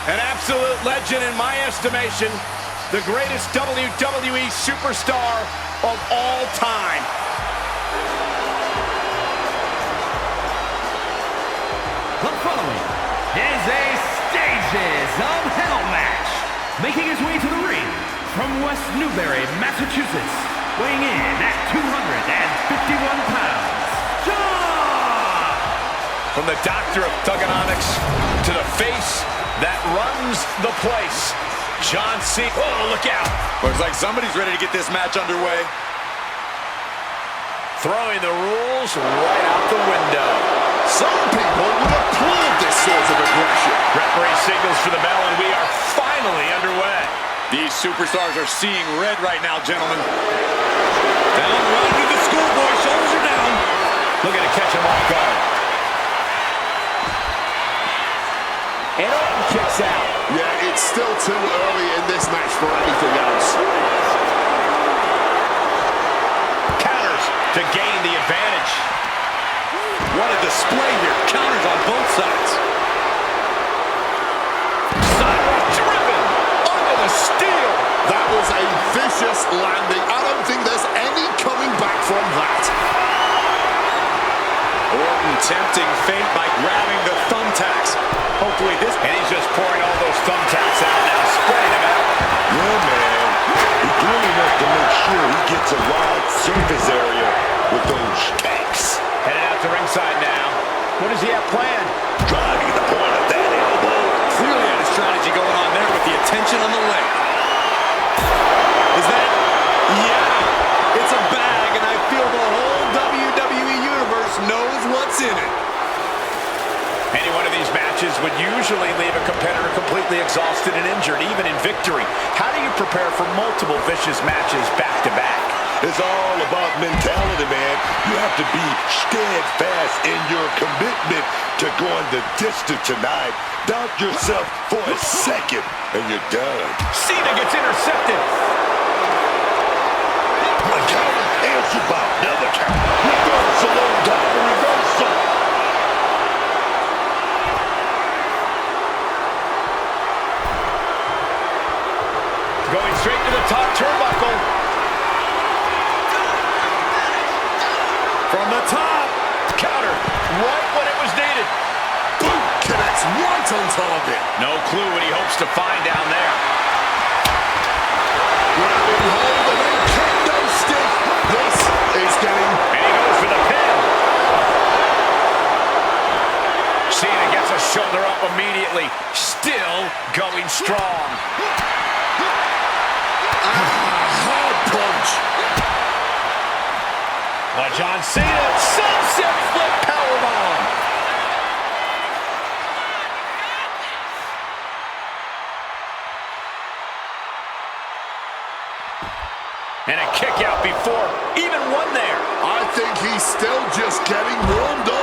An absolute legend in my estimation. The greatest WWE superstar of all time. The following is a Stages of Hell match. Making his way to the ring from West Newbury, Massachusetts, weighing in at 251 pounds, John! From the doctor of thugonomics to the face that runs the place, John Cena. Oh, look out. Looks like somebody's ready to get this match underway. Throwing the rules right out the window. Some people would applaud this sort of aggression. Referee signals for the bell, and we are finally underway. These superstars are seeing red right now, gentlemen. Down right to the schoolboy. Shoulders are down. Looking to catch him off guard. And Orton kicks out. Yeah, it's still too early in this match for anything else. Counters to gain the advantage. What a display here. Counters on both sides. Sidewalk driven under the steel. That was a vicious landing. I don't think there's any coming back from that. Orton tempting fate by grabbing the thumbtacks. Hopefully this... And he's just pouring all those thumbtacks out now, spreading them out. Yeah, man. He really wants to make sure he gets a wide surface area with those tanks. Headed out to ringside now. What does he have planned? Driving the point of that elbow. Clearly had a strategy going on there with the attention on the leg. Is that... Yeah! It's a bag, and I feel the whole WWE Universe knows what's in it. Any one of these matches would usually leave a competitor completely exhausted and injured, even in victory. How do you prepare for multiple vicious matches back-to-back? It's all about mentality, man. You have to be steadfast in your commitment to going the distance tonight. Doubt yourself for a second, and you're done. Cena gets intercepted. One count, answer by another count. Reversal on top of reversal. Going straight to the top turnbuckle. From the top. Counter right when it was needed. Boom! Connects right on target. No clue what he hopes to find down there. Grabbing hold of a kendo stick. This is getting... And he goes for the pin. Cena gets a shoulder up immediately. Still going strong. hard punch. John Cena, sunset flip powerbomb. And a kick out before even one there. I think he's still just getting warmed up.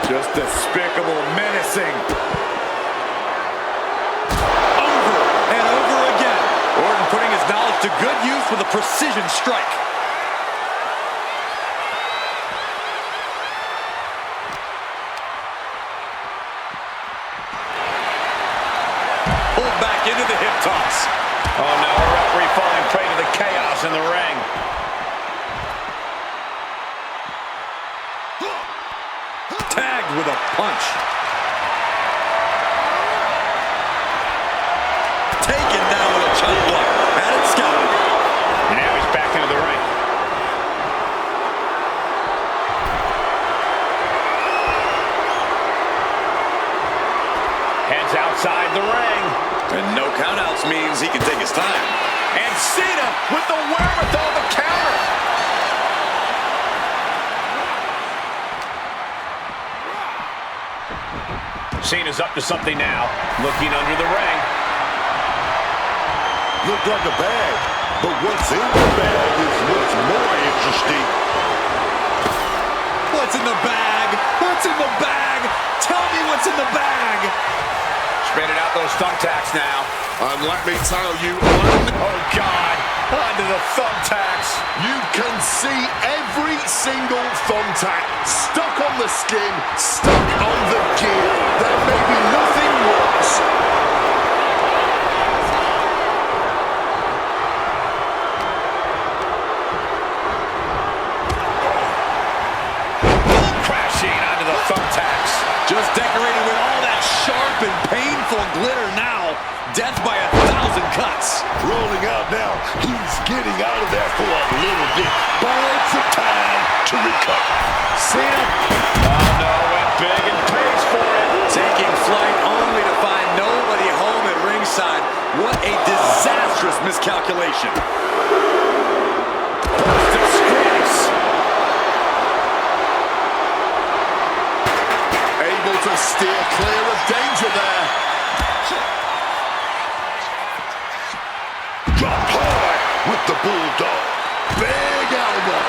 Just despicable, menacing. Over and over again. Orton putting his knowledge to good use with a precision strike. Pulled back into the hip toss. Oh no, a referee falling prey to the chaos in the ring. Tagged with a punch. Taken down with a chop block. Had it scouted. And now he's back into the ring. Heads outside the ring. And no countouts means he can take his time. And Cena with the wherewithal to counter. Cena's up to something now. Looking under the ring. Looked like a bag, but what's in the bag is what's more interesting. What's in the bag? What's in the bag? Tell me what's in the bag. Spreading out those thumbtacks now. And let me tell you, Oh, God. Onto the thumbtacks. you can see every single thumbtack stuck on the skin, stuck on the gear. There may be nothing worse. Crashing onto the thumbtacks. Just decorated with all that sharp and painful glitter now. Death by 1,000 cuts. Rolling out now. He's getting out of there for a little bit. Buying some time to recover. Cena Oh, no, went big and pays for it. taking flight only to find nobody home at ringside. What a disastrous miscalculation. Disgrace. Able to steer clear of danger there. Drop hard with the bulldog. Big elbow.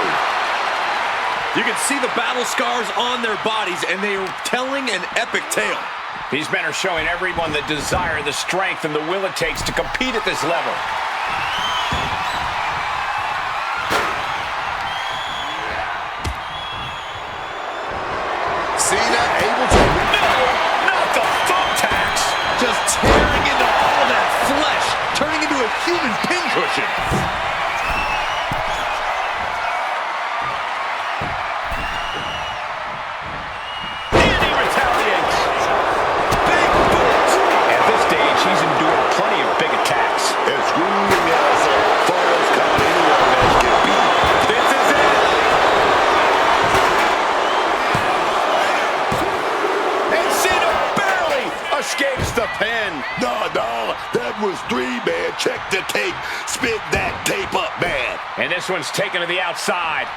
You can see the battle scars on their bodies, and they are telling an epic tale. These men are showing everyone the desire, the strength, and the will it takes to compete at this level. Cena able to... No, not the thumbtacks. Just tearing into all of that flesh, turning into a human pincushion. And he retaliates. Big boot. At this stage, he's endured plenty of big attacks. As grueling as a falls count anyone match can be. This is it. And Cena barely escapes the pin. No, that was 3, man. Check the tape. Spit that tape up, man. And this one's taken to the outside.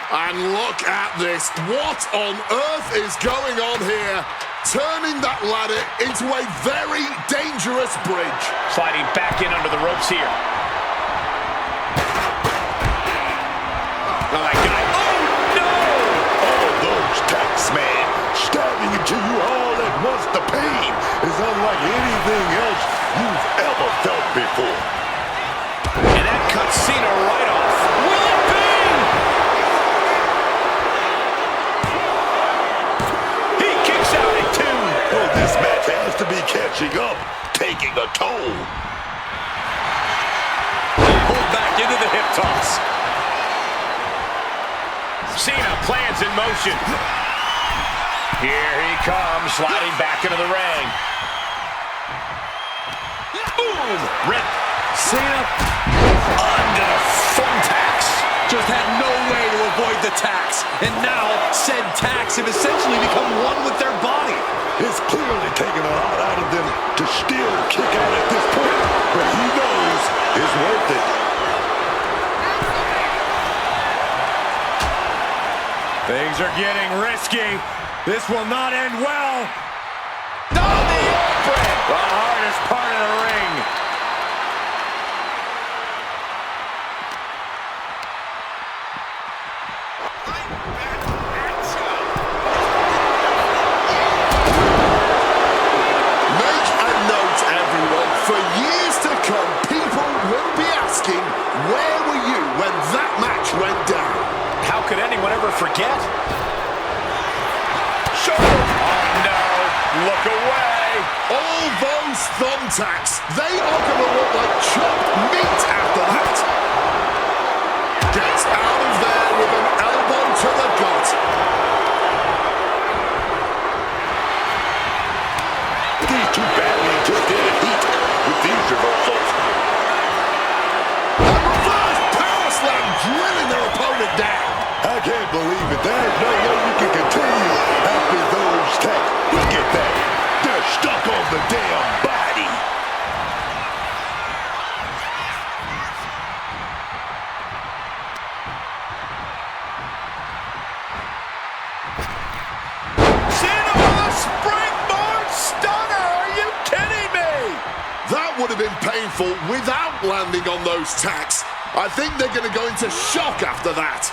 And look at this. What on earth is going on here? Turning that ladder into a very dangerous bridge. Sliding back in under the ropes here. Oh, my God. Oh, no! All those tacks, man. Stabbing into you all at once. The pain is unlike anything else you've ever felt before. And that cuts Cena right off. Will it be? He kicks out at 2. Oh, this match has to be catching up, taking a toll. Pulled back into the hip toss. Cena plans in motion. Here he comes, sliding back into the ring. Boom! Rip. Cena Under the thumbtacks. just had no way to avoid the tacks. And now, said tacks have essentially become one with their body. It's clearly taking a lot out of them to still kick out at this point, but he knows it's worth it. Things are getting risky. This will not end well. On the apron. The hardest part of the ring. Make a note, everyone. For years to come, people will be asking, where were you when that match went down? How could anyone ever forget? Shoulder. Oh, no. Look away. All those thumbtacks, they are going to look like chopped meat after that. Gets out of there with an elbow to the gut. These two battling just didn't heat with these reversals. A reverse power slam drilling their opponent down. I can't believe it. There's no way you can continue after those tacks. Look at that. They're stuck on the damn body. Cena with a springboard stunner. Are you kidding me? That would have been painful without landing on those tacks. I think they're going to go into shock after that.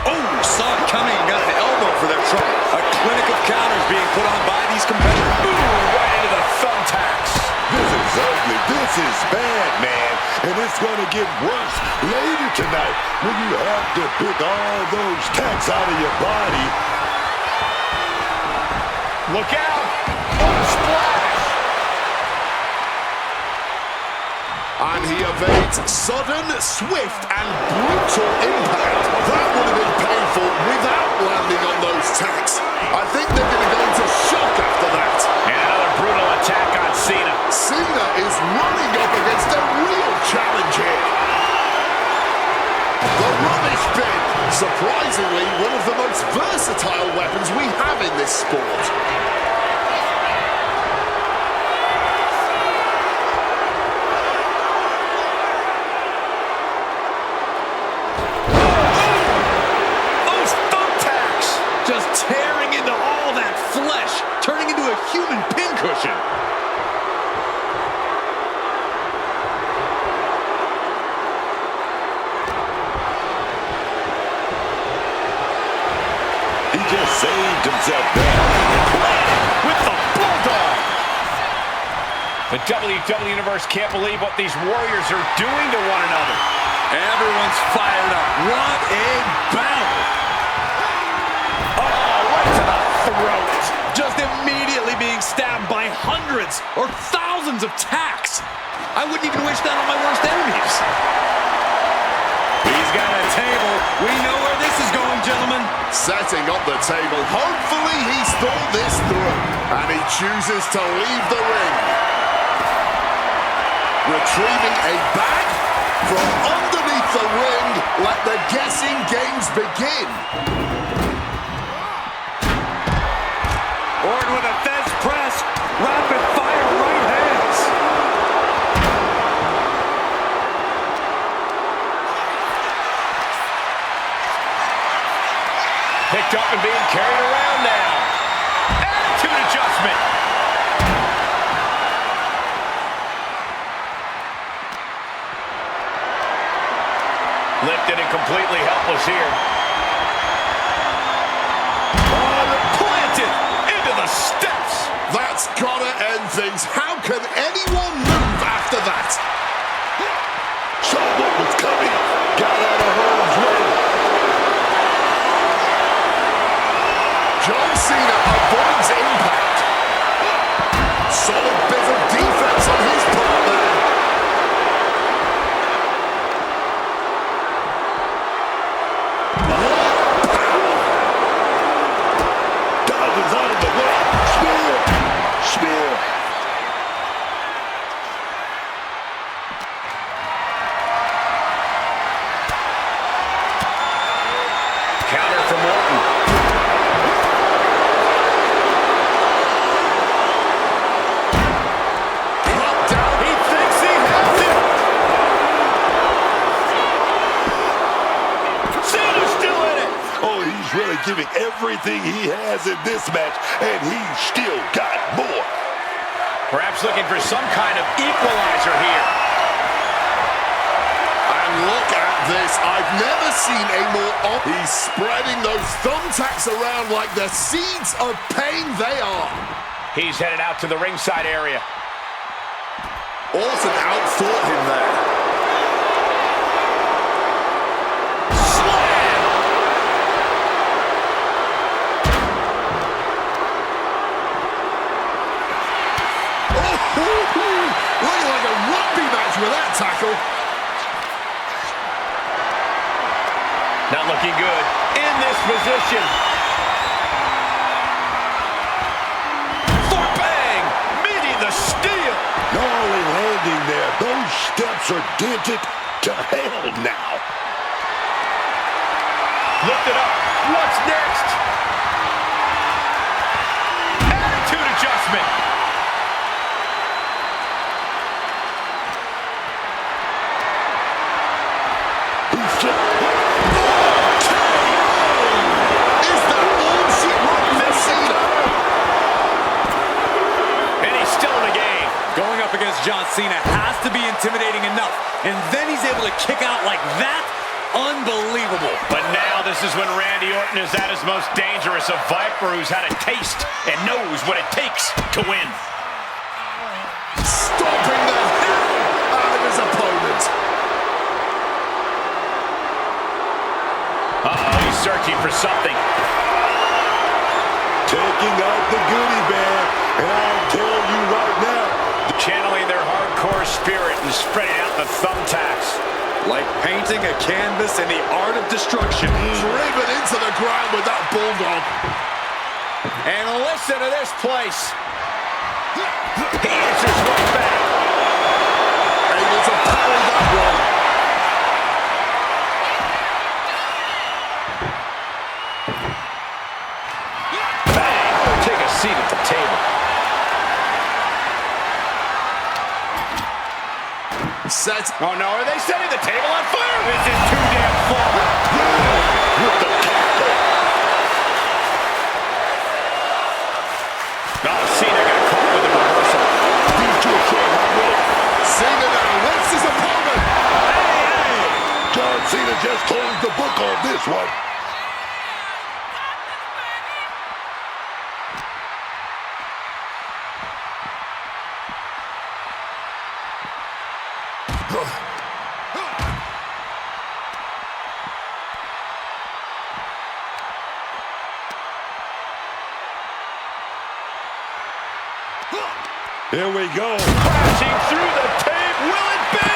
Oh, saw it coming, got an elbow elbow for their trouble. A clinic of counters being put on by these competitors. Ooh, right into the thumbtacks. This is ugly. This is bad, man. And it's going to get worse later tonight when you have to pick all those tacks out of your body. Look out. Oh, splash. And he evades sudden, swift, and brutal impact. That would have been painful without landing on those tacks. I think they're going to go into shock after that. And another brutal attack on Cena. Cena is running up against a real challenge here. The rubbish bin. Surprisingly, one of the most versatile weapons we have in this sport. Those thumbtacks. Just tearing into all that flesh, turning into a human pincushion. He just saved himself there. With the bulldog. The WWE Universe can't believe what these warriors are doing to one another. Everyone's fired up. What a battle. Oh, right to the throat. Just immediately being stabbed by hundreds or thousands of tacks. I wouldn't even wish that on my worst enemies. He's got a table. We know where this is going, gentlemen. Setting up the table. Hopefully he's thought this through. And he chooses to leave the ring. Retrieving a bag from underneath the ring. Let the guessing games begin. Orton with a fence press. Rapid fire right hands. Picked up and being carried around now. Attitude adjustment. Lifted and completely helpless here. Planted into the steps. That's gotta end things. How can anyone move after that? Saw what was coming. Got out of harm's way. John Cena avoids impact. Solid bit of defense on his part there. Dodges out of the way. Spear. Spear. Counter from Orton. Drop down. He thinks he has it. Cena's still in it. Oh, he's really giving everything he has in this match, and he's still got more. Perhaps looking for some kind of equalizer here. And look at this. I've never seen a more... He's spreading those thumbtacks around like the seeds of pain they are. He's headed out to the ringside area. Orton outthought him there. Slam! Looking like a rugby match with that tackle. Not looking good in this position. For bang! Meeting the steel. Not only landing there, those steps are dented to hell now. Lift it up. What's next? Attitude adjustment. He's just... Is that all she wrote for Cena? And he's still in the game. Going up against John Cena has to be intimidating enough. And then he's able to kick out like that. unbelievable. But now this is when Randy Orton is at his most dangerous, a Viper who's had a taste and knows what it takes to win. Stomping the hell out of his opponent. Uh-oh, he's searching for something. Taking out the goodie bag, and I'll tell you right now, Channeling their hardcore spirit and spreading out the thumbtacks. Like painting a canvas in the art of destruction. Driven into the ground with that bulldog. And listen to this place. He answers right back. Able to parry that one. Bang! Take a seat at the table. Set. Oh no, are they setting the table on fire? This is too damn far. with the tackle. Oh, Cena got caught with the reversal. Cena now lifts his opponent. John Cena just closed the book on this one. Here we go. Crashing through the tape. Will it be?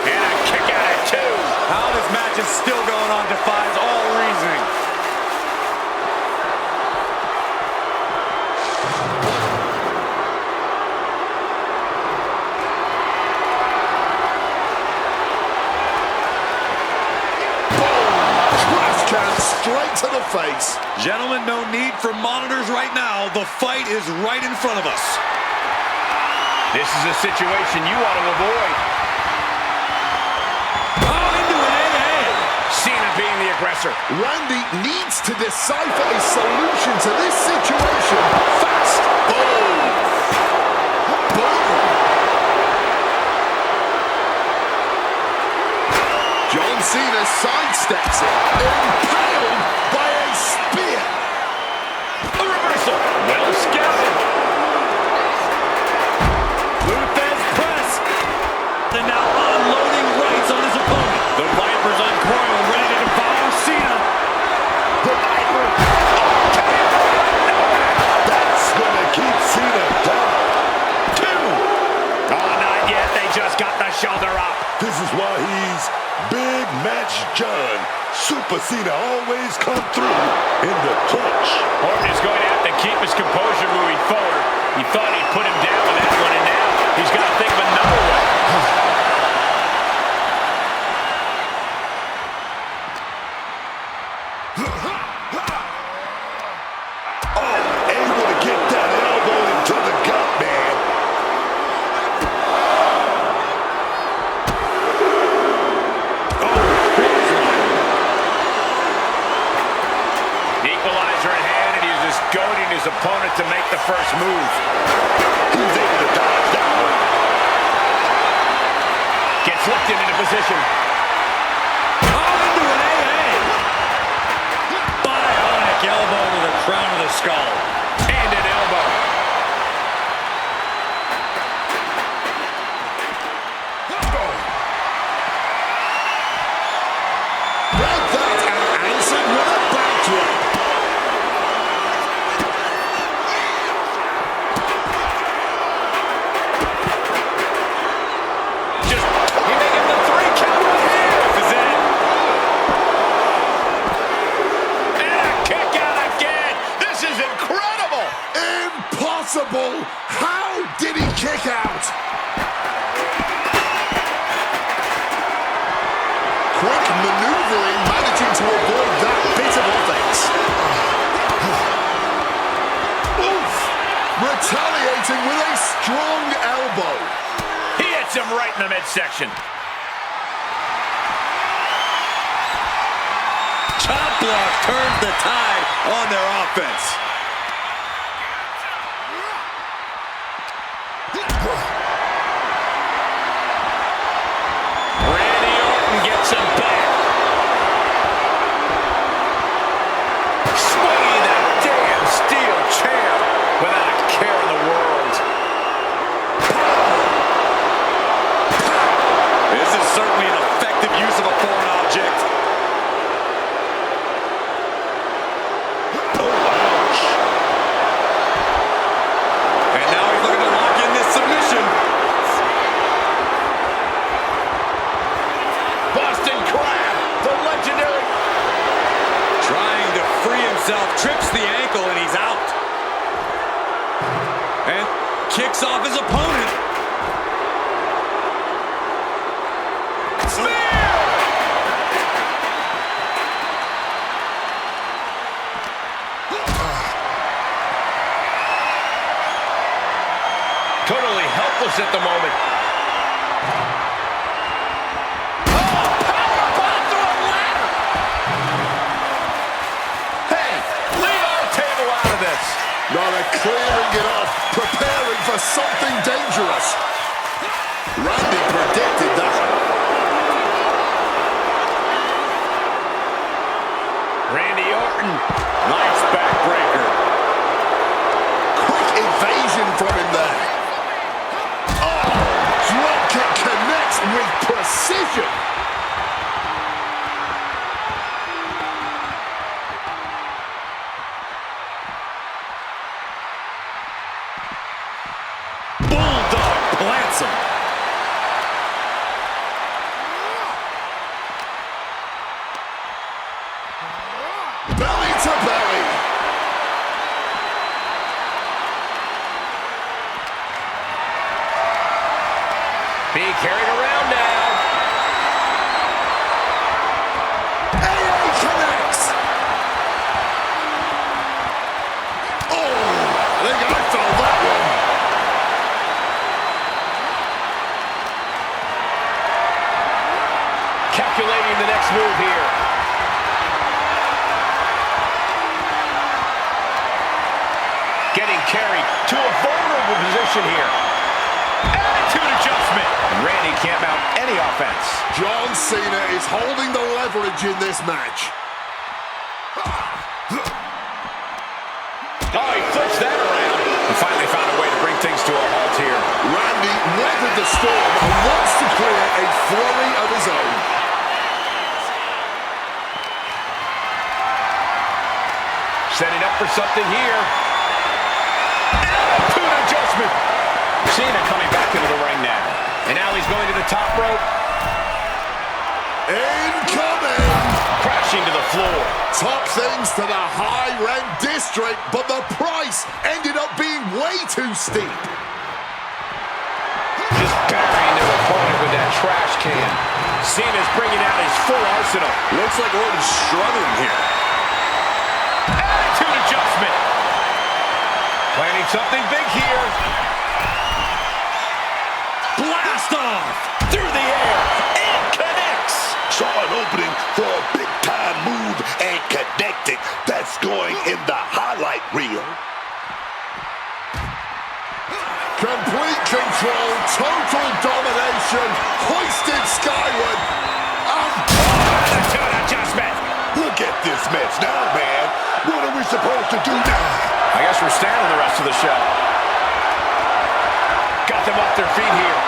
And a kick out at two. How this match is still going on defies all reasoning. Straight to the face. Gentlemen, no need for monitors right now. The fight is right in front of us. This is a situation you want to avoid. Oh, into an AA. Cena being the aggressor. Randy needs to decipher a solution to this situation fast. Boom. Boom. John Cena sidesteps it. Impaled by a spear. A reversal. Well scouted. Luthez press. And now unloading rights on his opponent. The Viper's uncoiled, ready to devour Cena. The Viper. That's going to keep Cena down. Two. Oh, not yet. They just got the shoulder up. This is why he's Big Match John. Super Cena always come through in the clutch. Orton is going to have to keep his composure moving forward. He thought he'd put him down with that one, and now he's got to think of another one. Oh, able to get that elbow into the gut, man. Equalizer in hand, and he's just goading his opponent to make the first move. He's able to dodge that one. Gets lifted into position. Oh, into an AA. Bionic elbow to the crown of the skull. And an elbow. Read that and answered with a backdrop. Just, he may get the 3 count right here. This is it. And a kick out again. This is incredible. Impossible. How did he kick out? Quick maneuvering, managing to avoid that bit of offense. Oof. Retaliating with a strong elbow. He hits him right in the midsection. Chop block turns the tide on their offense. moment. Oh, power bomb through a ladder. Hey, leave our table out of this. No, they're clearing it off, preparing for something dangerous. Randy predicted that. Randy Orton. Nice backbreaker. Quick evasion from him there. Oh, drop kick connects with precision. Bulldog plants him. Belly to belly. Being carried around now. AA connects. Oh, I think I felt that one. Calculating the next move here. Getting carried to a vulnerable position here. Attitude adjustment. And Randy can't mount any offense. John Cena is holding the leverage in this match. Oh, he flips that around. And finally found a way to bring things to a halt here. Randy weathered the storm and wants to create a flurry of his own. Setting up for something here. Attitude adjustment. Cena coming back into the ring now. And now he's going to the top rope. Incoming! Crashing to the floor. Top things to the high-rent district, but the price ended up being way too steep. Just burying their opponent with that trash can. Cena's bringing out his full arsenal. Looks like Orton's struggling here. Attitude adjustment. Planning something big here. Blast off! Through the air. And connects. Saw an opening for a big-time move and connected. That's going in the highlight reel. Complete control, total domination, hoisted skyward. Attitude adjustment. Look at this mess now, man. What are we supposed to do now? I guess we're standing the rest of the show. Got them off their feet here.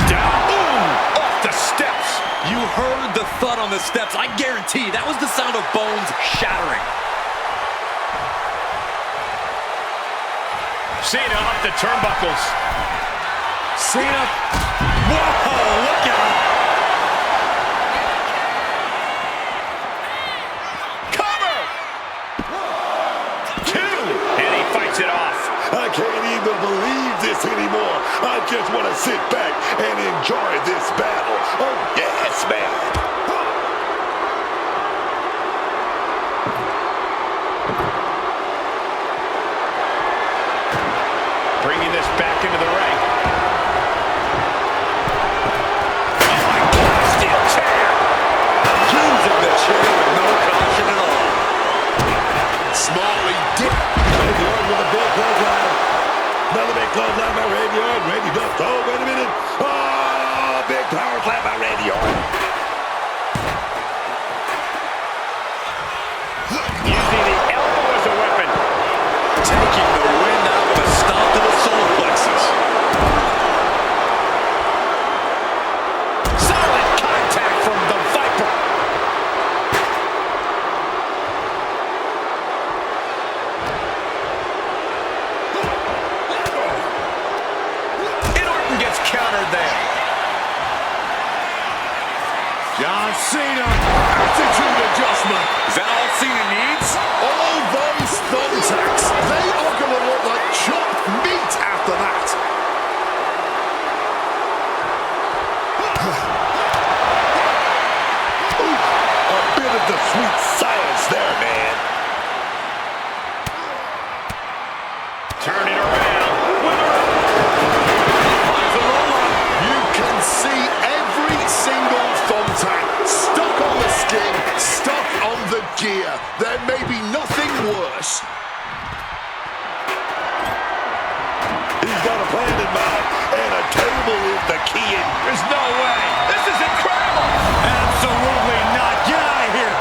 Down. Ooh, off the steps. You heard the thud on the steps. I guarantee that was the sound of bones shattering. Cena up the turnbuckles. Cena. Whoa, look at him. Cover. 2. And he fights it off. I can't even believe this anymore. I just want to sit back and enjoy this battle. Oh, yes, man. Bringing this back into the ring. Oh my God, steel chair. Using the chair with no caution at all. Smartly dip. Randy Orton with a big clothesline. Another big clothesline by Randy Orton. Randy ducked. Oh, wait a minute. Oh, big power slam by Randy Orton. Using the elbow as a weapon. Taking the wind out with a stomp to the solar plexus. Solid contact from the Viper. And Orton gets countered there. John Cena. Attitude adjustment. Is that all Cena needs? All those thumbtacks, they are going to look like chopped meat after that. A bit of the sweet science there, man. Turn it around. plan in mind, and a table is the key. There's no way. This is incredible. Absolutely not. Get out of here.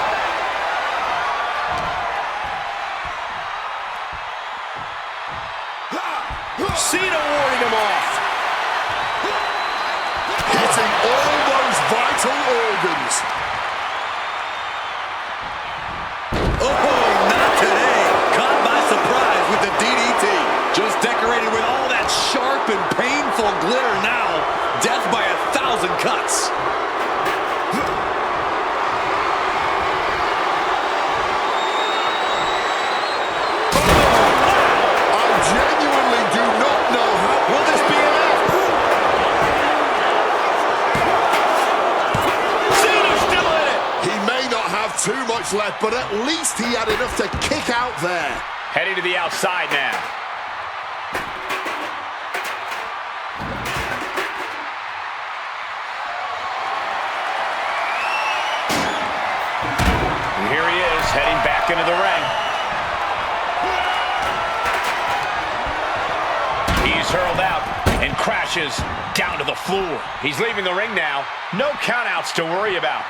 Cena warding him off. Hitting all those vital organs. Oh, not today. Caught by surprise with the DDT. Just decorated with all that sharp and painful glitter now. Death by 1,000 cuts. I genuinely do not know how. Will this be enough? Cena's still in it. He may not have too much left, but at least he had enough to kick out there. Heading to the outside now. And here he is, heading back into the ring. He's hurled out and crashes down to the floor. He's leaving the ring now. No countouts to worry about.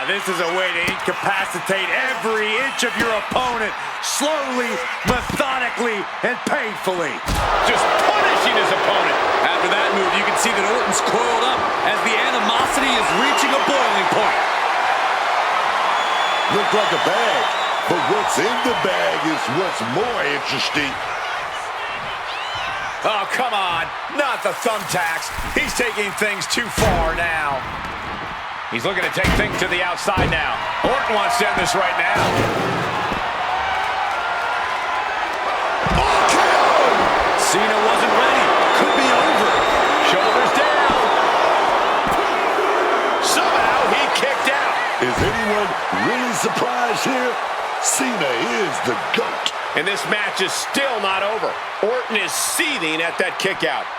This is a way to incapacitate every inch of your opponent. Slowly, methodically, and painfully. Just punishing his opponent. After that move, you can see that Orton's coiled up as the animosity is reaching a boiling point. Look like a bag, but what's in the bag is what's more interesting. Oh, come on. Not the thumbtacks. He's taking things too far now. He's looking to take things to the outside now. Orton wants to end this right now. Cena wasn't ready. Could be over. Shoulders down. Somehow he kicked out. Is anyone really surprised here? Cena is the GOAT. And this match is still not over. Orton is seething at that kick out.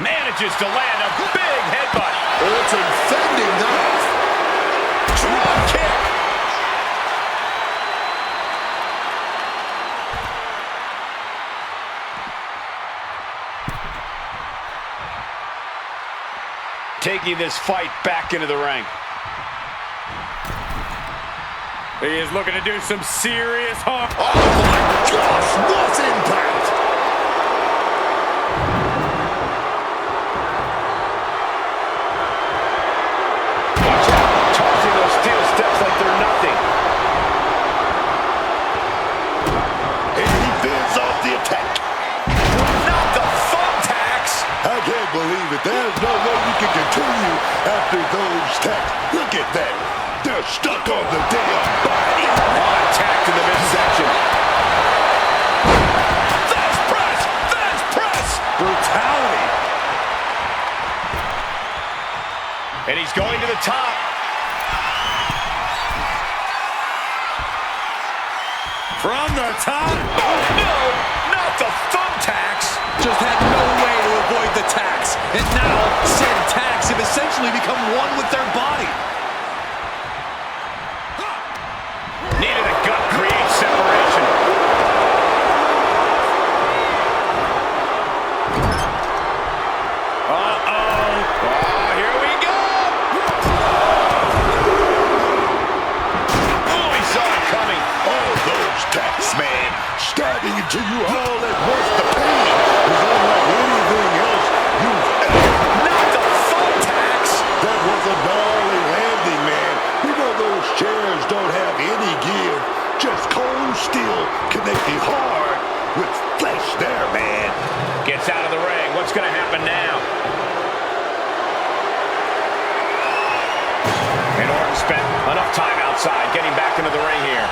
Manages to land a big headbutt. Orton fending that off. Drop kick. Taking this fight back into the ring. He is looking to do some serious harm. Oh my gosh, what impact! Watch out, tossing those steel steps like they're nothing. And he fends off the attack. Not the thumbtacks. I can't believe it. There's no way you can continue after those attacks. Look at that. They're stuck on the damn body. Attacked in the midsection. Fast press! Fast press! Brutality. And he's going to the top. From the top. Oh, no! Not the thumbtacks! Just had no way to avoid the tacks. And now, said tacks have essentially become one with their body. Needed a gut create separation. Oh, here we go! Oh, he saw it coming. Oh, those attacks, man. Stabbing into you all at once. The pain is unlike anything else you've ever. Not the thumbtacks! That was a gnarly landing, man. You know those chairs don't have any give. Just cold steel connected hard with flesh there, man. Gets out of the ring. What's going to happen now? And Orton spent enough time outside getting back into the ring here.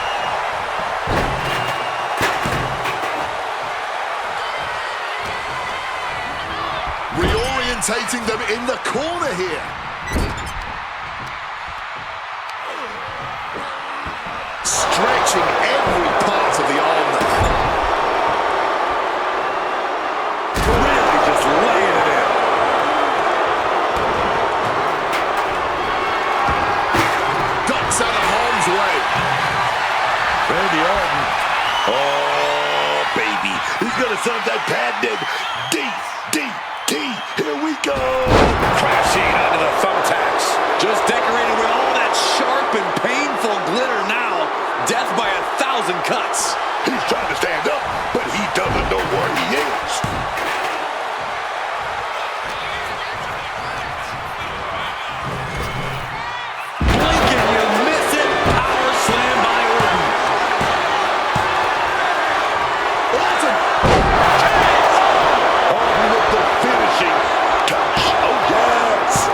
Reorientating them in the corner here. Stretching every part of the arm there. Really just laying it in. Ducks out of harm's way. Randy Orton. Oh, baby. He's going to serve that patented DDT. Here we go. Crashing onto the thumbtacks. Just decorated with all that sharp and painful glitter now. Death by 1,000 cuts. He's trying to stand up, but he doesn't know where he is. Blink and you miss it. Power slam by Orton. That's a Orton with the finishing touch. Oh, yes.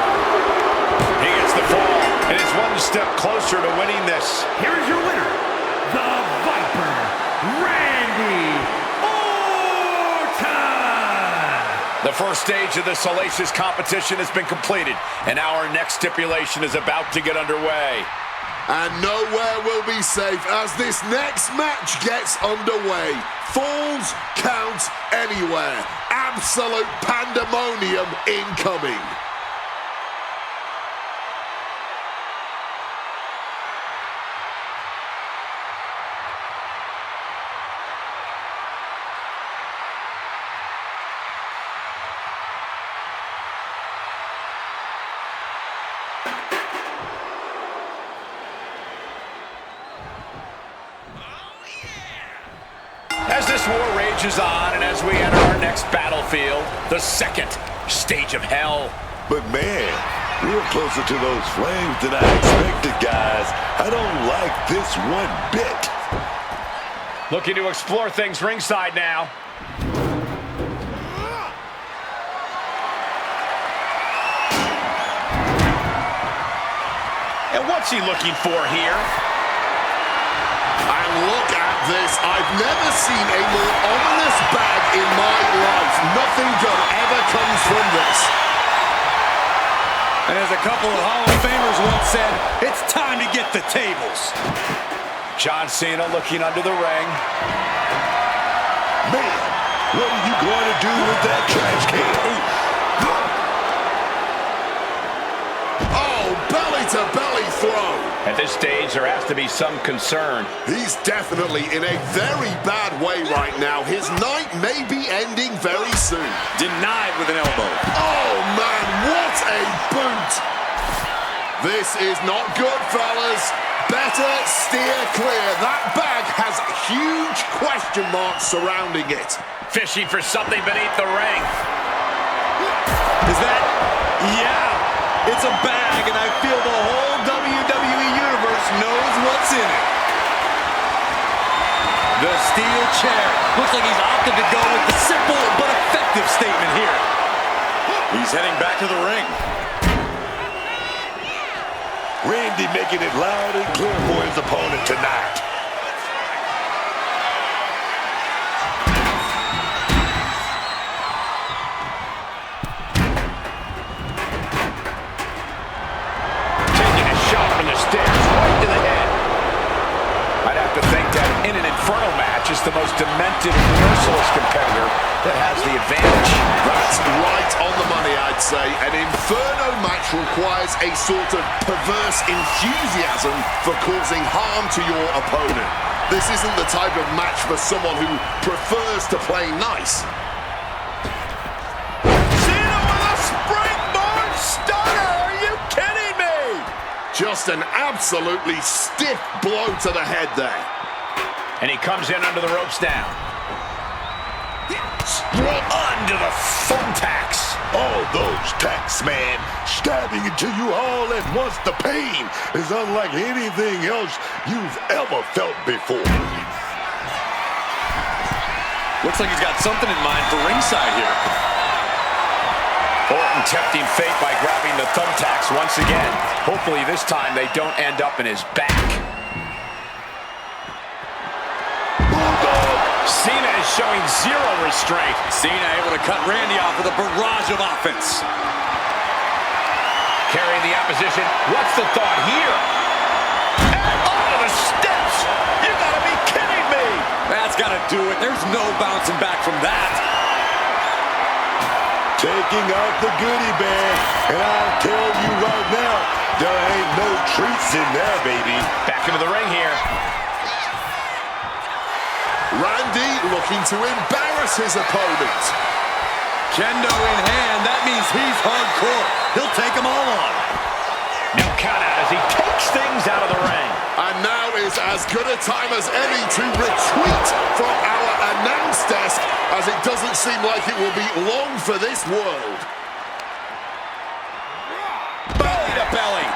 He gets the fall and is one step closer to winning this. Here is your winner, the Viper, Randy Orton! The first stage of this salacious competition has been completed, and now our next stipulation is about to get underway. And nowhere will be safe as this next match gets underway. Falls count anywhere. Absolute pandemonium incoming. As this war rages on and as we enter our next battlefield, the second stage of hell. But man, we're closer to those flames than I expected, guys. I don't like this one bit. Looking to explore things ringside now. And what's he looking for here? And look at this. I've never seen a more ominous bag in my life. Nothing good ever comes from this. And as a couple of Hall of Famers once said, it's time to get the tables. John Cena looking under the ring. Man, what are you going to do with that trash can? Oh, belly-to-belly throw. At this stage, there has to be some concern. He's definitely in a very bad way right now. His night may be ending very soon. Denied with an elbow. Oh, man, what a boot. This is not good, fellas. Better steer clear. That bag has huge question marks surrounding it. Fishing for something beneath the ring. Is that? Yeah. It's a bag, and I feel the whole WWE Universe knows what's in it. The steel chair. Looks like he's opted to go with the simple but effective statement here. He's heading back to the ring. Randy making it loud and clear for his opponent tonight. Taking a shot from the stairs right to the head. I'd have to think that in an Inferno match is the most demented and merciless competitor that has the advantage. That's right on the money, I'd say. An Inferno match requires a sort of perverse enthusiasm for causing harm to your opponent. This isn't the type of match for someone who prefers to play nice. Cena with a springboard stunner! Are you kidding me? Just an absolutely stiff blow to the head there. And he comes in under the ropes now. Under the thumbtacks. All those tacks, man, stabbing into you all at once. The pain is unlike anything else you've ever felt before. Looks like he's got something in mind for ringside here. Orton tempting fate by grabbing the thumbtacks once again. Hopefully this time they don't end up in his back. Cena is showing zero restraint. Cena able to cut Randy off with a barrage of offense. Carrying the opposition. What's the thought here? And over the steps! You gotta be kidding me! That's gotta do it. There's no bouncing back from that. Taking out the goodie bag, and I'll tell you right now, there ain't no treats in there, baby. Back into the ring here. looking to embarrass his opponent. Kendo in hand, that means he's hardcore. He'll take them all on. No count out as he takes things out of the ring. And now is as good a time as any to retreat from our announce desk, as it doesn't seem like it will be long for this world. Belly to belly.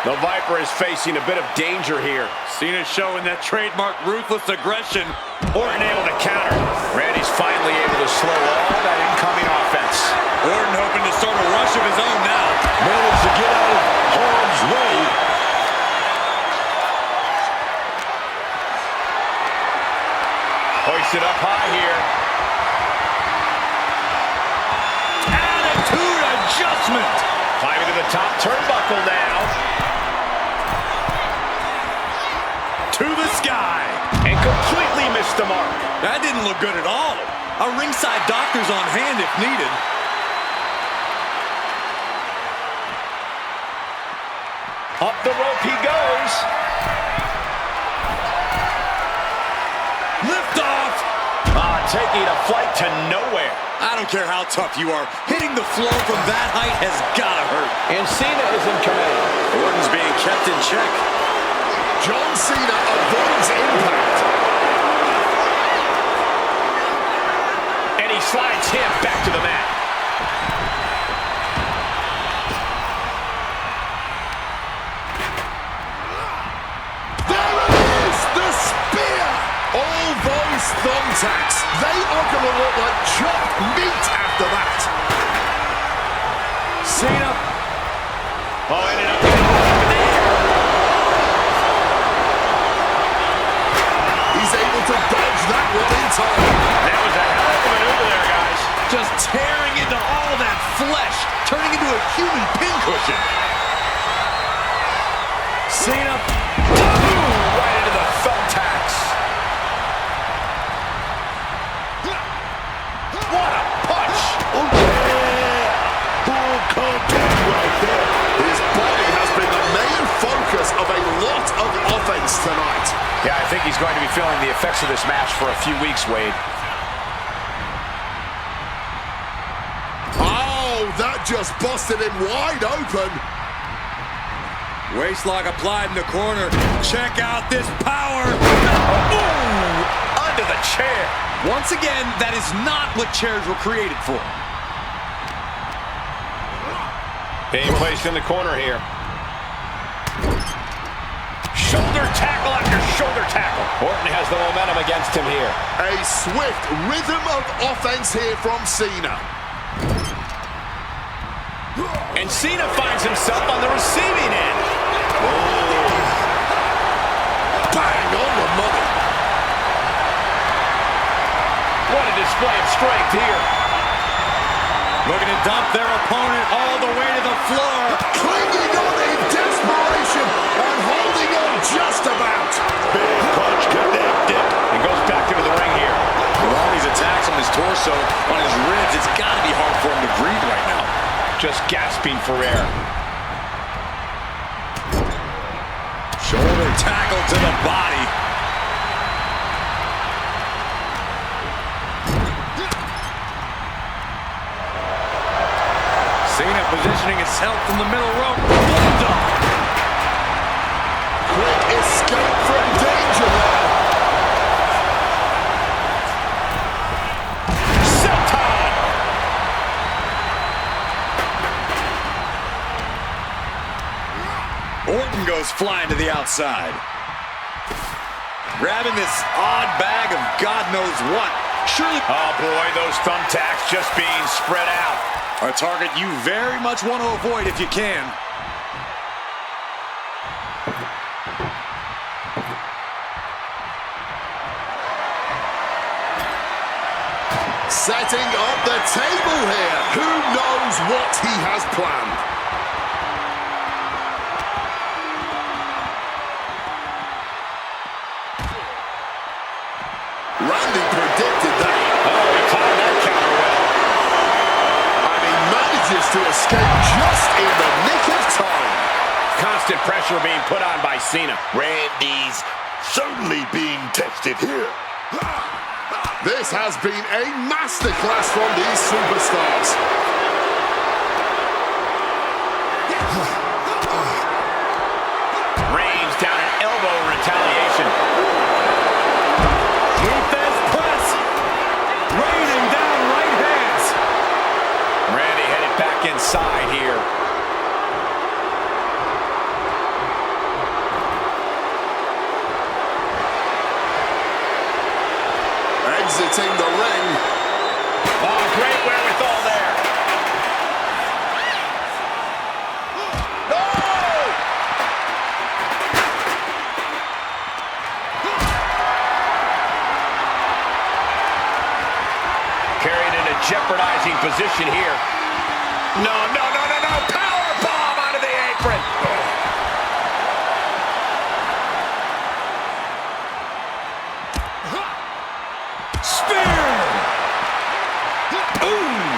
The Viper is facing a bit of danger here. Cena showing that trademark ruthless aggression. Orton able to counter. Randy's finally able to slow all that incoming offense. Orton hoping to start a rush of his own now. Managed to get out of harm's way. Hoisted up high here. Attitude adjustment. Climbing to the top turnbuckle now. To the sky. And completely missed the mark. That didn't look good at all. A ringside doctor's on hand if needed. Up the rope he goes. Lift off. Taking a flight to nowhere. I don't care how tough you are. Hitting the floor from that height has gotta hurt. And Cena is in command. Orton's being kept in check. John Cena avoids impact. And he slides him back to the mat. There it is, the spear. All those thumbtacks, they are going to look like chopped meat after that. Cena. Oh, ended up getting up in the air. He's able to dodge that one in time. That was a hell of a maneuver there, guys. Just tearing into all that flesh, turning into a human pincushion. Cena. Right into the thumbtacks. What a punch! Oh, yeah. Full contact right there. His body has been the main focus of a lot of offense tonight. Yeah, I think he's going to be feeling the effects of this match for a few weeks, Wade. Oh, that just busted him wide open. Waistlock applied in the corner. Check out this power. Ooh, under the chair. Once again, that is not what chairs were created for. Being placed in the corner here. Shoulder tackle after shoulder tackle. Orton has the momentum against him here. A swift rhythm of offense here from Cena. And Cena finds himself on the receiving end. Bang on the money. What a display of strength here. Looking to dump their opponent all the way to the floor. Clinging on in desperation and holding on just about. Big punch connected. He goes back into the ring here. With all these attacks on his torso, on his ribs, it's got to be hard for him to breathe right now. Just gasping for air. Shoulder tackle to the body. Cena positioning himself in the middle rope. Bulldog. Quick escape from danger there. Senton. Orton goes flying to the outside. Grabbing this odd bag of God knows what. Surely. Oh boy, those thumbtacks just being spread out. A target you very much want to avoid if you can. Setting up the table here. Who knows what he has planned? Randy predicted that. Oh, he timed that counter well. And he manages to escape just in the nick of time. Constant pressure being put on by Cena. Randy's certainly being tested here. This has been a masterclass from these superstars. Reigns down an elbow in retaliation. Luthes press. Raining down right hands. Randy headed back inside here. Exiting the ring. Oh, great wherewithal there. Carried in a jeopardizing position here. No. Power bomb out of the apron. Spear. Ooh.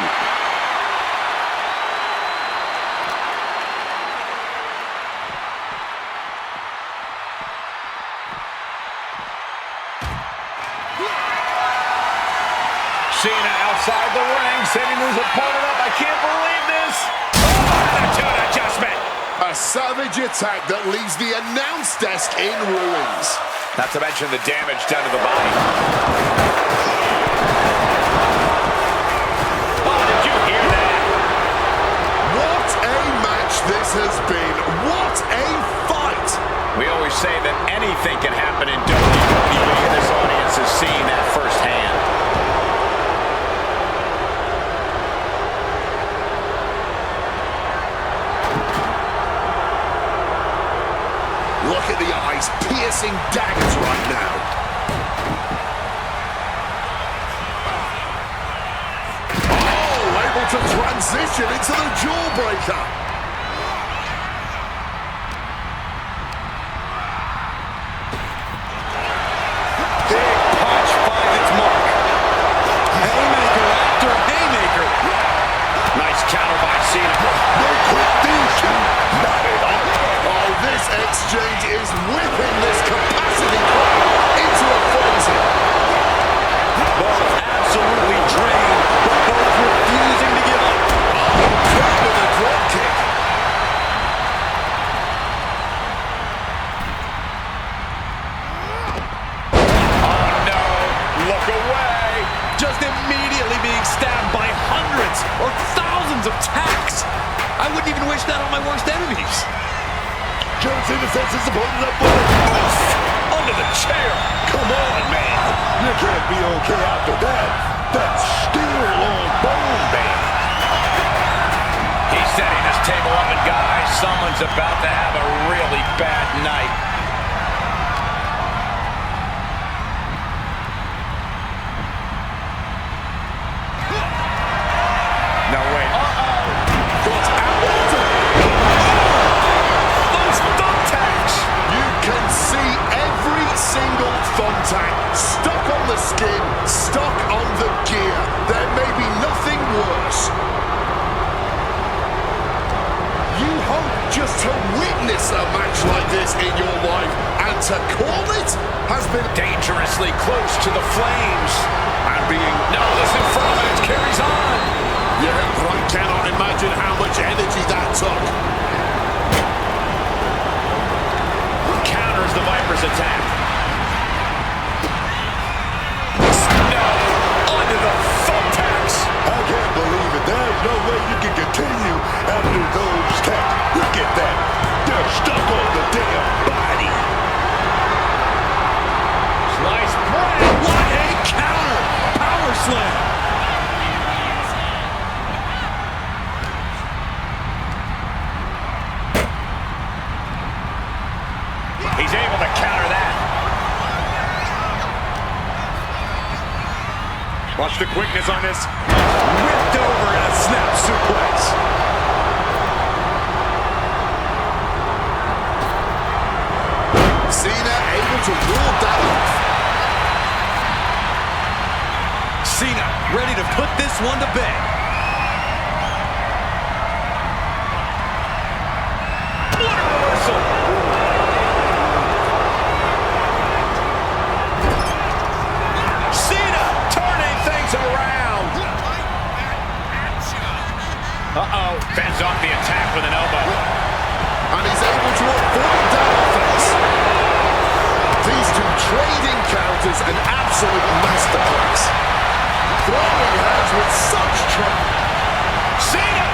Cena outside the ring, setting his opponent up. I can't believe this. Oh, attitude adjustment. A savage attack that leaves the announce desk in ruins. Not to mention the damage done to the body. Oh, did you hear that? What a match this has been. What a fight. We always say that anything can happen in WWE, and this audience has seen that firsthand. Look at the eyes, piercing daggers right now. Oh, able to transition into the jawbreaker. Big punch finds its mark. Haymaker after haymaker. Nice counter by Cena. No quick finishing. Not at all. Oh, this exchange is whipping this capacity crowd into a frenzy. Both absolutely drained, but both refusing to give up. Drop with a drop kick. Oh, no. Look away. Just immediately being stabbed by hundreds or thousands of tacks. I wouldn't even wish that on my worst enemies. John Cena sets his opponent up for a Under the chair. Come on, man. You can't be okay after that. That's steel on bone, man. He's setting this table up, and guys, someone's about to have a really bad night. No way. Got out. Those thumbtacks. You can see every single thumbtack stuck on the skin, stuck on the gear. There may be nothing worse. You hope just to witness a match like this in your life, and to call it has been Dangerously close to the flames. I'm being... No, this Inferno carries on. Yeah, I cannot imagine how much energy that took. Counters the Viper's attack. No, under the thumbtacks. I can't believe it. There's no way you can continue after those tacks. Look at that. They're stuck on the damn body. Slice bread. What a counter! Power slam! He's able to counter that. Watch the quickness on this. Whipped over in a snap suplex. Cena able to ward that off. Cena ready to put this one to bed. What a reversal. Cena Fends off the attack with an elbow. And he's able to avoid that offense. These two trading counters, an absolute masterclass. Throwing hands with such trouble. Cena!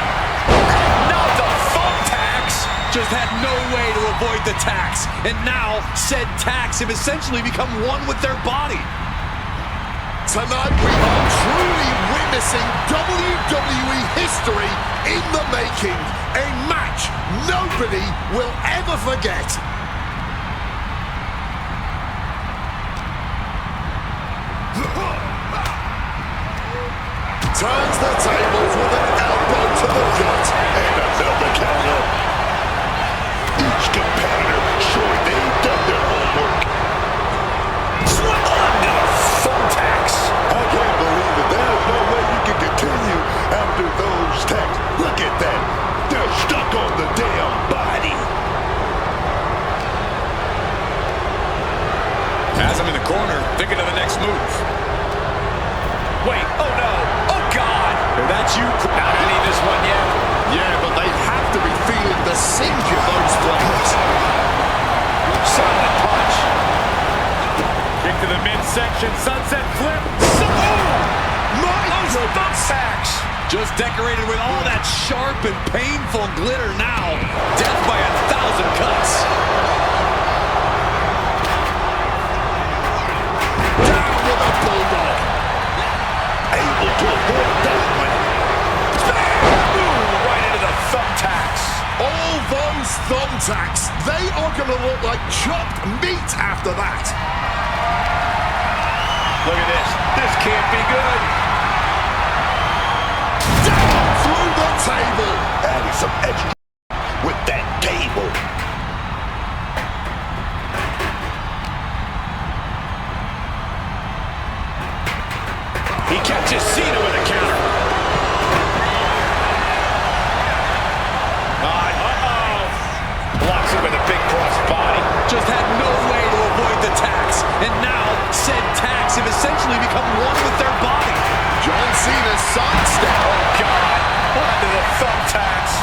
Not the thumbtacks! Just had no way to avoid the tacks. And now, said tacks have essentially become one with their body. Tonight we are truly witnessing WWE history in the making. A match nobody will ever forget. Turns the tables with an elbow to the gut. And another counter. Each competitor showing they've done their homework. Under the thumbtacks! I can't believe it. There's no way you can continue after those tacks. Look at that. They're stuck on the damn body. Has him in the corner, thinking of the next move. Wait, oh no! Oh God! That's you. Not ending this one yet. Yeah, but they have to be feeling the sink of those flames. Solid punch. Kick to the midsection, sunset flip. Those thumbtacks! Just decorated with all that sharp and painful glitter now. Death by 1,000 cuts. Down with a bulldog. Able to avoid that one. Ooh, right into the thumbtacks. All those thumbtacks, they are going to look like chopped meat after that. Look at this. This can't be good. Down through the table. Adding some extra with that table. He catches Cena with a counter. Uh-oh. Blocks it with a big cross body. Just had no way to avoid the tacks. And now, said tacks have essentially become one with their body. John Cena's sidestep. Oh, God. Under the thumbtacks.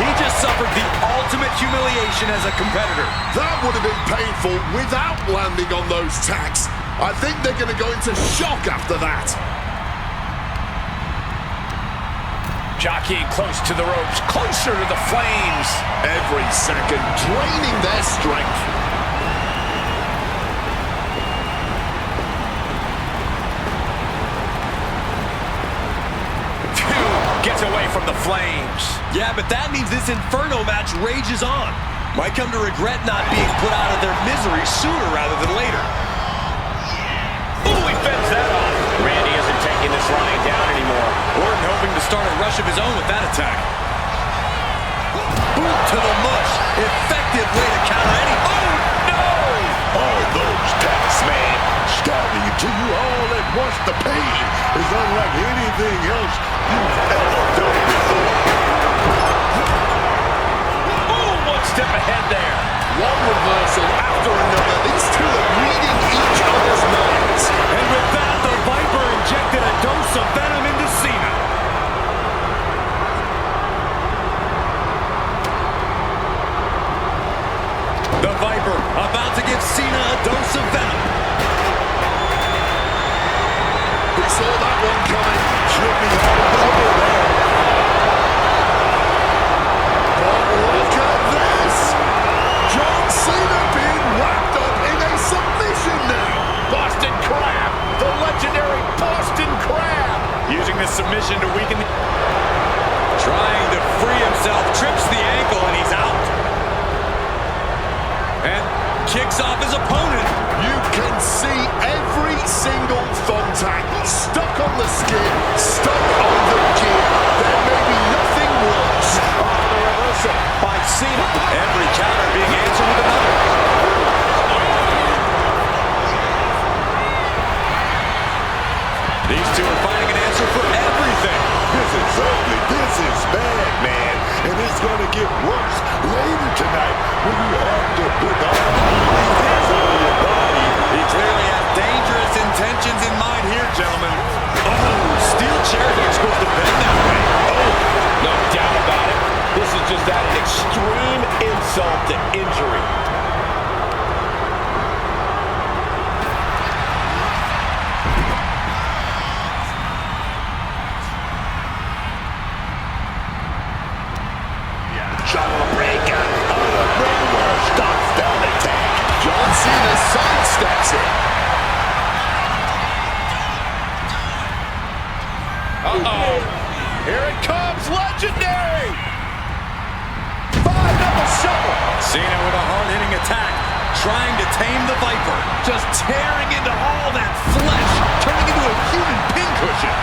He just suffered the ultimate humiliation as a competitor. That would have been painful without landing on those tacks. I think they're going to go into shock after that. Jockeying close to the ropes, closer to the flames. Every second, draining their strength. Gets away from the flames. Yeah, but that means this Inferno match rages on. Might come to regret not being put out of their misery sooner rather than later. Ooh, he fends that off. Randy isn't taking this lying down anymore. Orton hoping to start a rush of his own with that attack. Boot to the mush. Effective way to counter any. Oh, no! All those tacks, man, stabbing into you all at once. The pain is unlike anything else you've ever felt before. Ooh, one step ahead there. One reversal after another. These two are reading each other's minds. And with that, the Viper injected a dose of venom into Cena. The Viper about to give Cena a dose of venom. We saw that one coming. Should be over there. But look at this. John Cena being wrapped up in a submission now. Boston Crab, the legendary Boston Crab. Using this submission to weaken. Trying to free himself, trips the ankle, and he's out. And kicks off his opponent. You can see every single thumbtack stuck on the skin, stuck on the gear. There may be nothing worse. The reversal by Cena. Every counter being answered with another. These two are finding an answer for everything. This is ugly. This is bad, man. And it's going to get worse later tonight when you have to put all these hands on your body. He clearly has dangerous intentions in mind here, gentlemen. Oh, steel chair to the steps in. Uh-oh. Here it comes, legendary! 5-double shovel. Cena with a hard-hitting attack, trying to tame the Viper. Just tearing into all that flesh, turning into a human pincushion.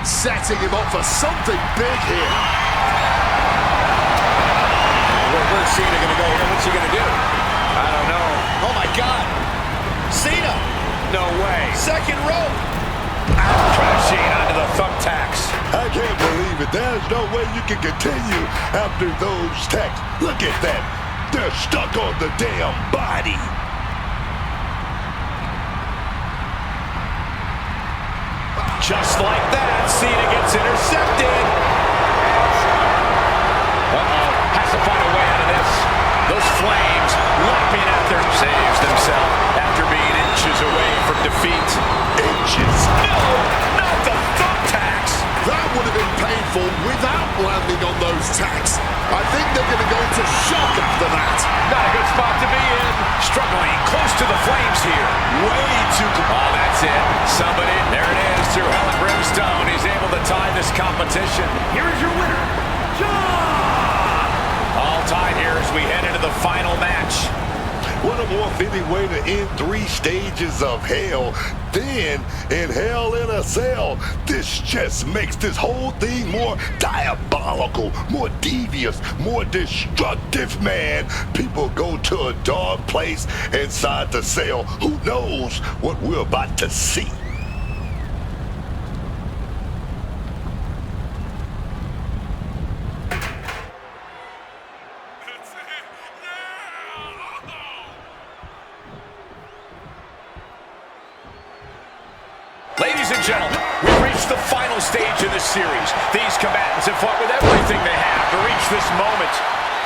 Setting him up for something big here. Where's Cena gonna go here? What's he gonna do? I don't know. Oh my God! Cena! No way. Second rope! Crashing onto the thumbtacks. I can't believe it. There's no way you can continue after those tacks. Look at that. They're stuck on the damn body. Just like that, Cena gets intercepted. Uh-oh, has to find a way out of this. Those flames lapping at their saves themselves after being inches away from defeat. Inches. No, not the thumbtacks. That would have been painful without landing on those tacks. I think they're going to go into shock after that. Not a good spot to be in. Struggling close to the flames here. Way too close. Oh, that's it. Somebody, there it is, through hell and brimstone. He's able to tie this competition. Here is your winner, John! All tied here as we head into the final match. What a more fitting way to end 3 stages of hell than in Hell in a Cell. This just makes this whole thing more diabolical, more devious, more destructive, man. People go to a dark place inside the cell. Who knows what we're about to see? Ladies and gentlemen, we've reached the final stage of this series. These combatants have fought with everything they have to reach this moment.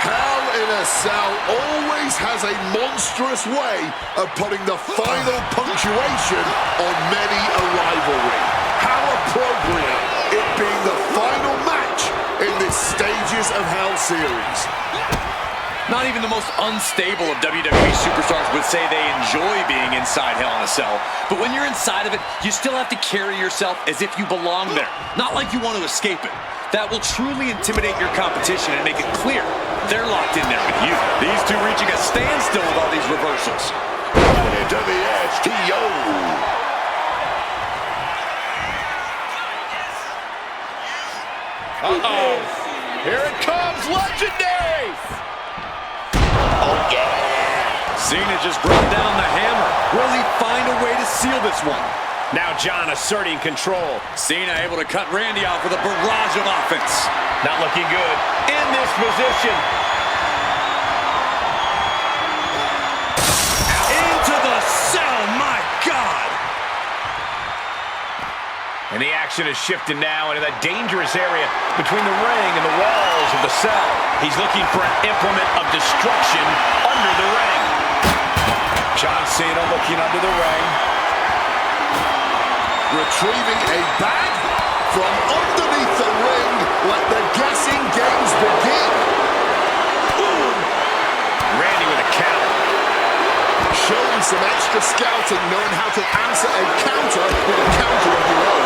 Hell in a Cell always has a monstrous way of putting the final punctuation on many a rivalry. How appropriate it being the final match in this Stages of Hell series. Not even the most unstable of WWE superstars would say they enjoy being inside Hell in a Cell. But when you're inside of it, you still have to carry yourself as if you belong there. Not like you want to escape it. That will truly intimidate your competition and make it clear they're locked in there with you. These two reaching a standstill with all these reversals. Right into the STO. Uh-oh. Here it comes, legendary! Oh, yeah! Cena just brought down the hammer. Will he find a way to seal this one? Now John asserting control. Cena able to cut Randy off with a barrage of offense. Not looking good in this position. Into the cell, my God! And the action is shifted now into that dangerous area between the ring and the walls of the cell. He's looking for an implement of destruction under the ring. John Cena looking under the ring. Retrieving a bag from underneath the ring. Let the guessing games begin. Ooh. Randy with a counter. Showing some extra scouting, knowing how to answer a counter with a counter of your own.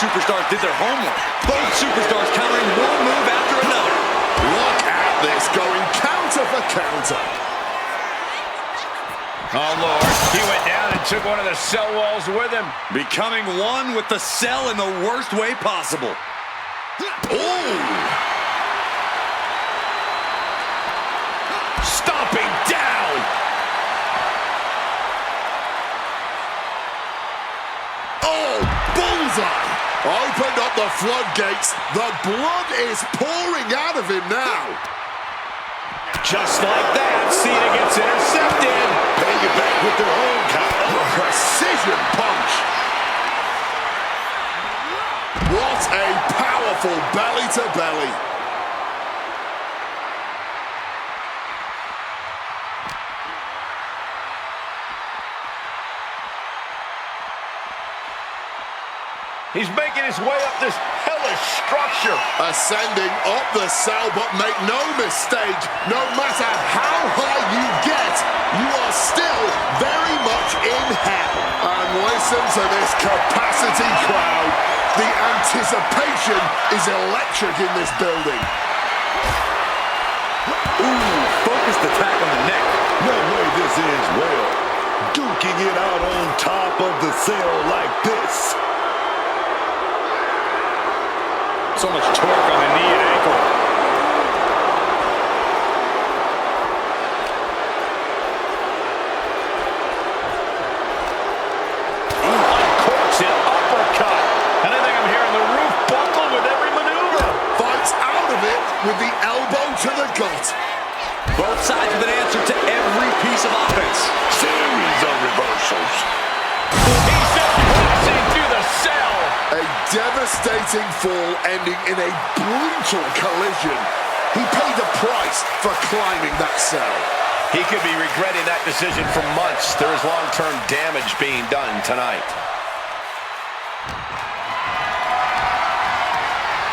Superstars did their homework. Both superstars countering one move after another. Look at this, going counter for counter. Oh, Lord. He went down and took one of the cell walls with him. Becoming one with the cell in the worst way possible. Ooh. up the floodgates. The blood is pouring out of him now. Just like that, Cena gets intercepted. Paying it back with their own counter. Precision punch. What a powerful belly-to-belly. He's making his way up this hellish structure. Ascending up the cell, but make no mistake, no matter how high you get, you are still very much in hell. And listen to this capacity crowd. The anticipation is electric in this building. Ooh, focused attack on the neck. No way this ends well. Duking it out on top of the cell like this. So much torque on the knee and ankle. Uncorks it, uppercut. And I think I'm hearing the roof buckle with every maneuver. Fights out of it with the elbow to the gut. Both sides with an answer to every piece of offense. Series of reversals. He's just passing through the cell. A devastating fall ending in a brutal collision. He paid the price for climbing that cell. He could be regretting that decision for months. There is long-term damage being done tonight.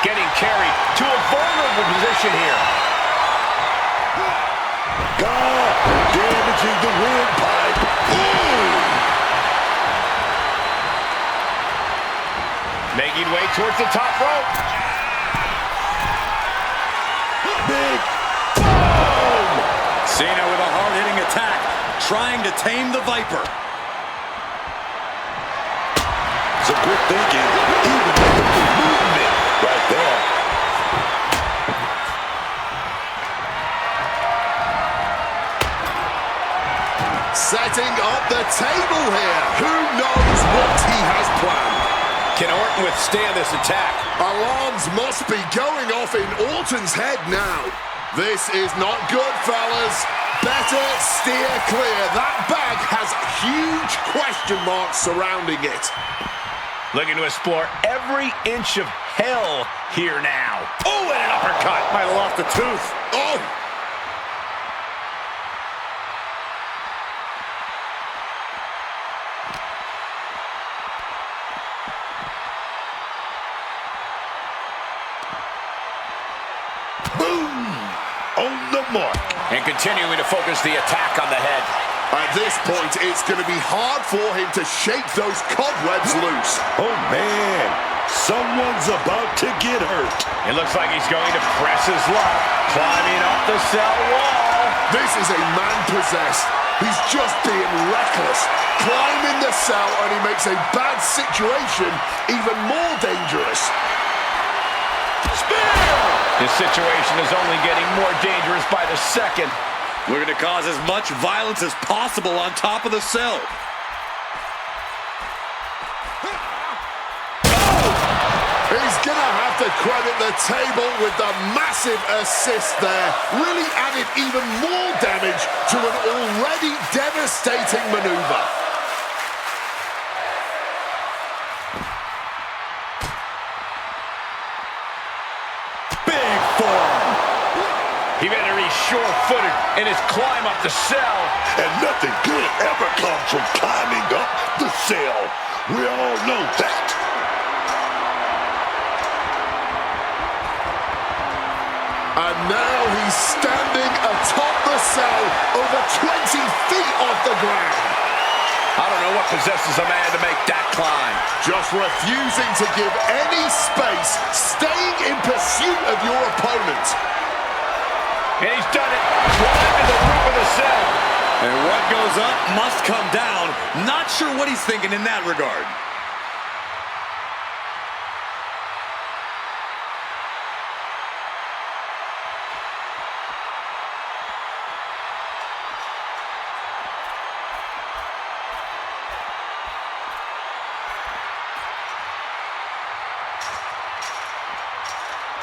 Getting carried to a vulnerable position here. God, damaging the windpipe. Ooh! Making way towards the top rope. Big boom! Cena with a hard-hitting attack, trying to tame the Viper. Some good thinking, even with the movement right there. Setting up the table here. Who knows what he has planned? Can Orton withstand this attack? Alarms must be going off in Orton's head now. This is not good, fellas. Better steer clear. That bag has huge question marks surrounding it. Looking to explore every inch of hell here now. Oh, and an uppercut. Might have lost a tooth. Oh! Boom! On the mark. And continuing to focus the attack on the head. At this point, it's going to be hard for him to shake those cobwebs loose. Oh, man. Someone's about to get hurt. It looks like he's going to press his luck. Climbing up the cell wall. This is a man possessed. He's just being reckless. Climbing the cell, and he makes a bad situation even more dangerous. Spear! This situation is only getting more dangerous by the second. Looking to cause as much violence as possible on top of the cell. He's going to have to credit the table with the massive assist there. Really added even more damage to an already devastating maneuver. Big form. He better be sure-footed in his climb up the cell. And nothing good ever comes from climbing up the cell. We all know that. And now he's standing atop the cell, over 20 feet off the ground. I don't know what possesses a man to make that climb. Just refusing to give any space, staying in pursuit of your opponent. And he's done it. Climbing the roof of the cell. And what goes up must come down. Not sure what he's thinking in that regard.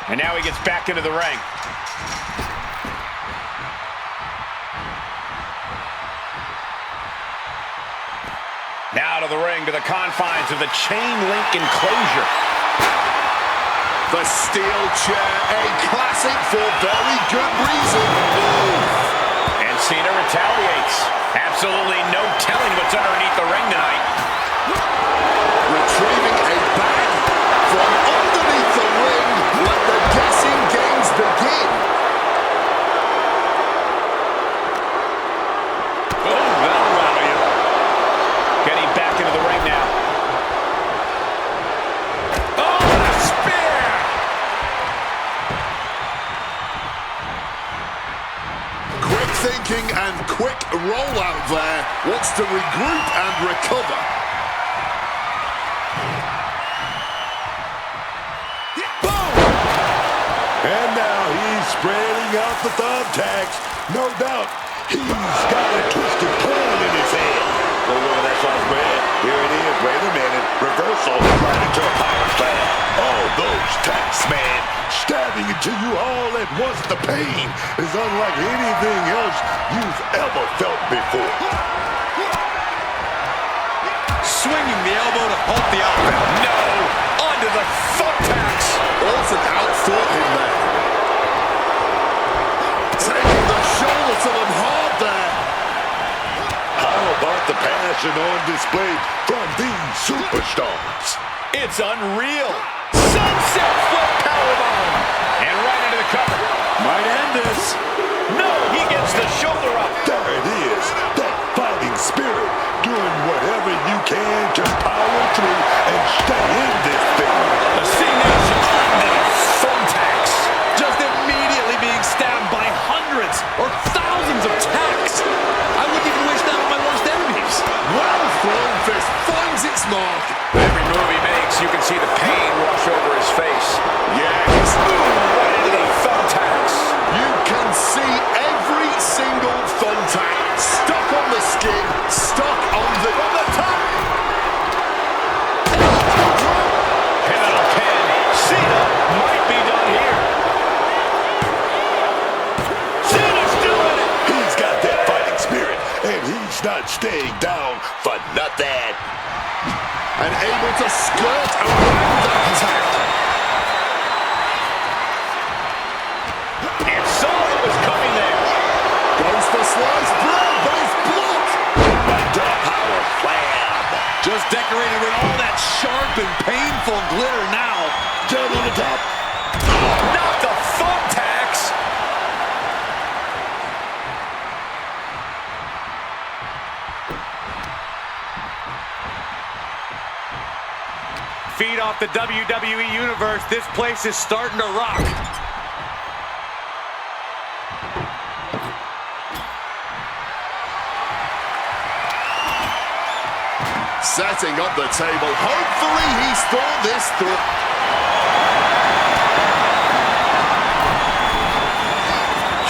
And now he gets back into the ring. Now to the ring, to the confines of the chain link enclosure. The steel chair, a classic for very good reason. And Cena retaliates. Absolutely no telling what's underneath the ring tonight. Retrieving a bag from underneath the ring. Let the guessing games begin. Oh, that'll rattle you. Getting back into the ring now. Oh, the spear! Quick thinking and quick rollout there. Wants to regroup and recover. And now he's spreading out the thumbtacks. No doubt, he's got a twisted plan in his head. Oh, look at that sauce bread. Here it is. Wait a minute. Reversal right into a power slam. Oh, those tacks, man. Stabbing into you all at once. The pain is unlike anything else you've ever felt before. Swinging the elbow to halt the offense. No! Onto the thumbtacks! Orton outthought him there. Taking the shoulder to them hard there. How about the passion on display from these superstars? It's unreal! Sunset flip powerbomb! And right into the cover. Might end this. No, he gets the shoulder up. There it is. That fighting spirit. Doing whatever you can to power through and stay in this thing. The C-Nation into the thumbtacks. Just immediately being stabbed by hundreds or thousands of tacks. I wouldn't even wish that on my worst enemies. Well thrown fist finds its mark. Every move he makes, you can see the pain wash over his face. Yes. Right into the thumbtacks. You can see every single thumbtack stuck on the skin, stuck on the top. Pivotal pin. Cena might be done here. Cena's doing it. He's got that fighting spirit, and he's not staying down for nothing. And able to skirt around that attack. And saw what was coming there. Goes for sliced bread, but it's blocked. Power slam. Just decorated with all that sharp and painful glitter now. Down on the top. Not the thumbtacks. Feed off the WWE Universe. This place is starting to rock. Setting up the table. Hopefully he's thought this through.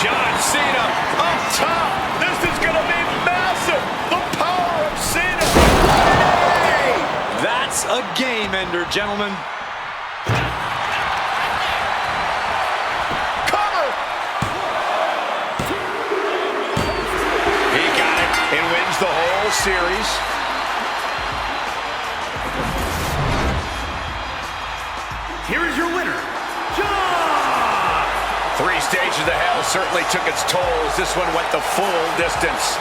John Cena up top. This is going to be massive. The power of Cena. Hey! That's a game ender, gentlemen. Cover. He got it and wins the whole series. Here is your winner, John! 3 stages of hell certainly took its toll as this one went the full distance.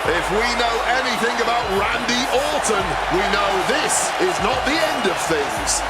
If we know anything about Randy Orton, we know this is not the end of things.